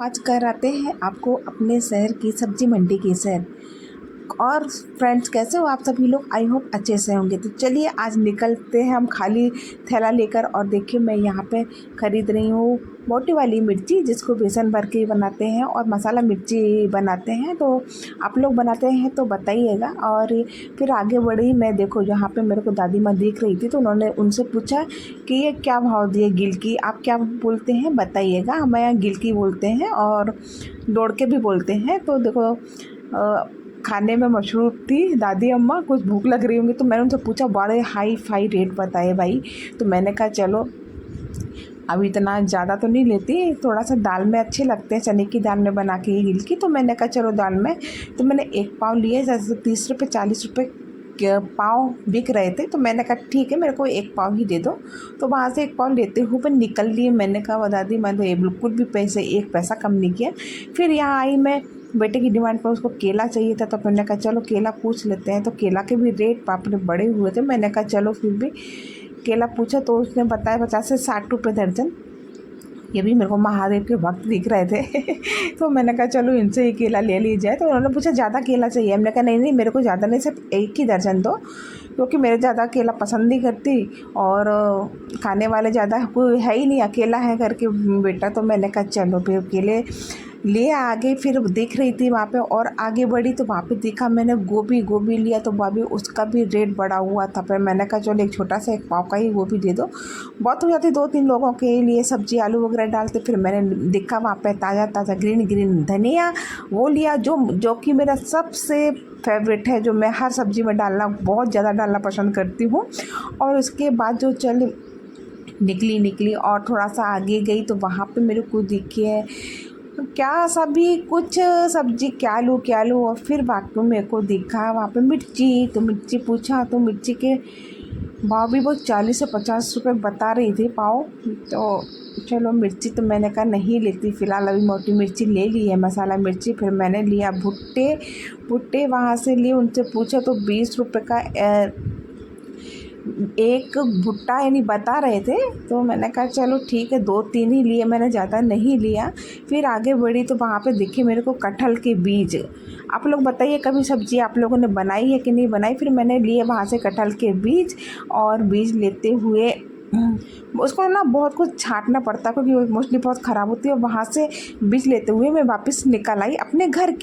आज कराते हैं आपको अपने शहर की सब्जी मंडी की सैर। और फ्रेंड्स, कैसे हो आप सभी लोग? आई होप अच्छे से होंगे। तो चलिए आज निकलते हैं हम खाली थैला लेकर। और देखिए मैं यहाँ पे ख़रीद रही हूँ मोटी वाली मिर्ची, जिसको बेसन भर के बनाते हैं और मसाला मिर्ची बनाते हैं। तो आप लोग बनाते हैं तो बताइएगा। और फिर आगे बढ़ी मैं, देखो यहाँ पे मेरे को दादी माँ दिख रही थी, तो उन्होंने उनसे पूछा कि ये क्या भाव दिए गिलकी, आप क्या बोलते हैं बताइएगा। हमारे यहाँ गिलकी बोलते हैं और दौड़ के भी बोलते हैं। तो देखो खाने में मशरूफ थी दादी अम्मा, कुछ भूख लग रही होंगी, तो मैंने उनसे पूछा, बड़े हाई फाई रेट बताए भाई। तो मैंने कहा चलो अब इतना ज़्यादा तो नहीं लेती, थोड़ा सा दाल में अच्छे लगते हैं, चने की दाल में बना के ये गिलकी। तो मैंने कहा चलो दाल में। तो मैंने एक पाव लिए, जैसे 30 रुपये 40 रुपये पाव बिक रहे थे। तो मैंने कहा ठीक है, मेरे को एक पाव ही दे दो। तो वहाँ से एक पाव लेते हुए निकल लिए। मैंने कहा वो दादी मैं तो ये बिल्कुल भी पैसे एक पैसा कम नहीं किया। फिर यहाँ आई मैं बेटे की डिमांड पर, उसको केला चाहिए था। तो मैंने कहा चलो केला पूछ लेते हैं। तो केला के भी रेट बाप रे बड़े हुए थे। मैंने कहा चलो फिर भी केला पूछा, तो उसने बताया 50 से 60 रुपये दर्जन। ये भी मेरे को महादेव के भक्त दिख रहे थे तो मैंने कहा चलो इनसे ही केला ले ली जाए। तो उन्होंने पूछा ज़्यादा केला चाहिए? हमने कहा नहीं नहीं, मेरे को ज़्यादा नहीं, सिर्फ एक ही दर्जन दो, क्योंकि मेरे ज़्यादा केला पसंद नहीं करती और खाने वाले ज़्यादा कोई है ही नहीं, अकेला है करके बेटा। तो मैंने कहा चलो फिर केले ले आगे। फिर दिख रही थी वहाँ पे और आगे बढ़ी, तो वहाँ पे देखा मैंने गोभी लिया। तो भाभी उसका भी रेट बढ़ा हुआ था। फिर मैंने कहा चलो एक छोटा सा एक पाव का ही गोभी दे दो, बहुत हो जाती 2-3 लोगों के लिए सब्जी, आलू वगैरह डालते। फिर मैंने देखा वहाँ पे ताज़ा ताज़ा ग्रीन धनिया, वो लिया जो कि मेरा सबसे फेवरेट है, जो मैं हर सब्ज़ी में डालना बहुत ज़्यादा डालना पसंद करती हूँ। और उसके बाद जो निकली और थोड़ा सा आगे गई, तो वहाँ पे मेरे को दिखी है क्या सभी कुछ सब्जी, क्या लूँ। और फिर बाकी मेरे को दिखा वहाँ पे मिर्ची। तो मिर्ची पूछा, तो मिर्ची के भाव भी वो 40 से 50 रुपये बता रही थी पाव। तो चलो मिर्ची तो मैंने कहा नहीं लेती फ़िलहाल, अभी मोटी मिर्ची ले ली है, मसाला मिर्ची। फिर मैंने लिया भुट्टे वहाँ से लिए, उनसे पूछा तो 20 रुपये का एक भुट्टा यानी बता रहे थे। तो मैंने कहा चलो ठीक है, 2-3 ही लिए मैंने, ज़्यादा नहीं लिया। फिर आगे बढ़ी तो वहाँ पे दिखे मेरे को कटहल के बीज। आप लोग बताइए कभी सब्ज़ी आप लोगों ने बनाई है कि नहीं बनाई। फिर मैंने लिए वहाँ से कटहल के बीज, और बीज लेते हुए उसको ना बहुत कुछ छांटना पड़ता है, क्योंकि मोस्टली बहुत ख़राब होती है। और वहाँ से बीज लेते हुए मैं वापस निकल आई अपने घर